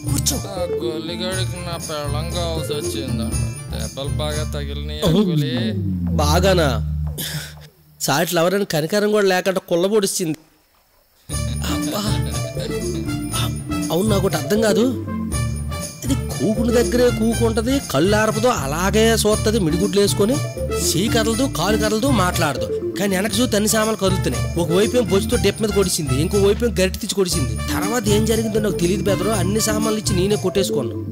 కూర్చో. గొల్లిగాడికి నా పెళ్ళం కావాల్సి వచ్చిందంట. దెబ్బలు బాగా తగిలినాయి. బాగానా? సాట్లు ఎవరైనా కనికరం కూడా లేకుండా కుళ్ళబొడిచింది. అవును, నాకు ఒకటి అర్థం కాదు. ఇది కూకుని దగ్గరే కూకుంటది, కళ్ళు ఆరపదో అలాగే చూస్తుంది, మిడిగుడ్లు వేసుకొని సీ కదలదు, కాలు కదలదు, మాట్లాడదు. కానీ వెనక చూస్తే అన్ని సామాన్లు కదులుతున్నాయి. ఒకవైపు ఏం బొచ్చుతో డెప్ మీద కొడిసింది, ఇంకో వైపు ఏం గరిటి తెచ్చి కొడిసింది. తర్వాత ఏం జరిగిందో నాకు తెలియదు బెదరు. అన్ని సామాన్లు ఇచ్చి నేనే కొట్టేసుకున్నాను.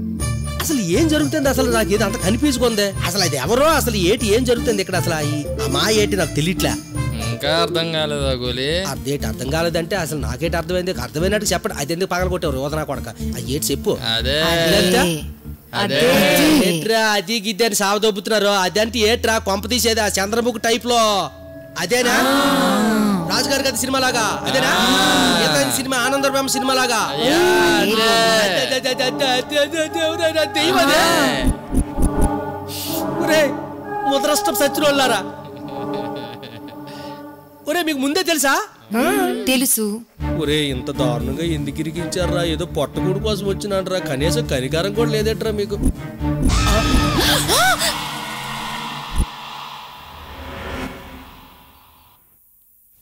అసలు ఏం జరుగుతుంది? అసలు నాకు ఏదో అంత కనిపించుకుందే. అసలు అది ఎవరో, అసలు ఏం జరుగుతుంది ఇక్కడ? అసలు మా ఏంటి నాకు తెలియట్లే. ఇంకా అర్థం కాలేదా గోలి? అదేంటి అర్థం కాలేదంటే అసలు నాకేంటి అర్థమైంది? అర్థమైనట్టు చెప్పండి. అది ఎందుకు పగల కొట్టావు రోదనా కొడక? అది ఏంటి చెప్పు. ఏట్రా అది గిద్ది అని సావదొబ్బుతున్నారు. అదంటే ఏట్రా కొంప తీసేది? ఆ చంద్రముఖి టైప్ లో అదేనా? రాజుగారి గది సినిమా లాగా అదేనా? సినిమా ఆనందరామ సినిమా లాగా ముద్రష్టం సచ్చిన వాళ్ళారా? ఒరే మీకు ముందే తెలుసా? తెలుసు. ఒరే ఇంత దారుణంగా ఎందుకు ఇరికించారా? ఏదో పొట్టగూడు కోసం వచ్చినాడ్రా, కనీసం కనికారం కూడా లేదేట్రా మీకు?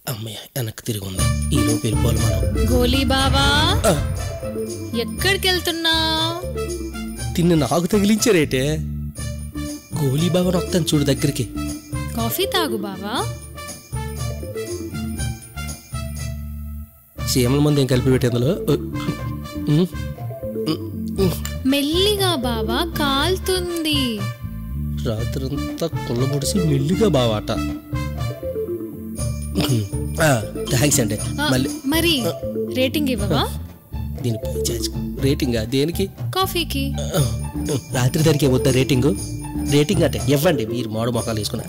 అమ్మయ్య, వెనక్కి తిరిగి ఉంది. ఈ లోపు వెళ్ళిపోవాలి మనం. గోలీ బావా ఎక్కడికి వెళ్తున్నా? తిన్ని నాకు తగిలించారేటే. గోలీ బావా వస్తాను చూడు దగ్గరికి. కాఫీ తాగు బావా. సీమల మంది ఏం కలిపి పెట్టి అందులో మెల్లిగా బావా, కాలుతుంది. రాత్రంతా కుళ్ళబొడిసి మెల్లిగా బావాట. థ్యాంక్స్ అండి. మరి రేటింగ్ ఇవ్వవా? దీని రేటింగా దేనికి? కాఫీకి. రాత్రి దానికి వద్దా రేటింగ్? రేటింగ్ అంటే ఇవ్వండి. మీరు మోడు మొక్కలు వేసుకున్నా.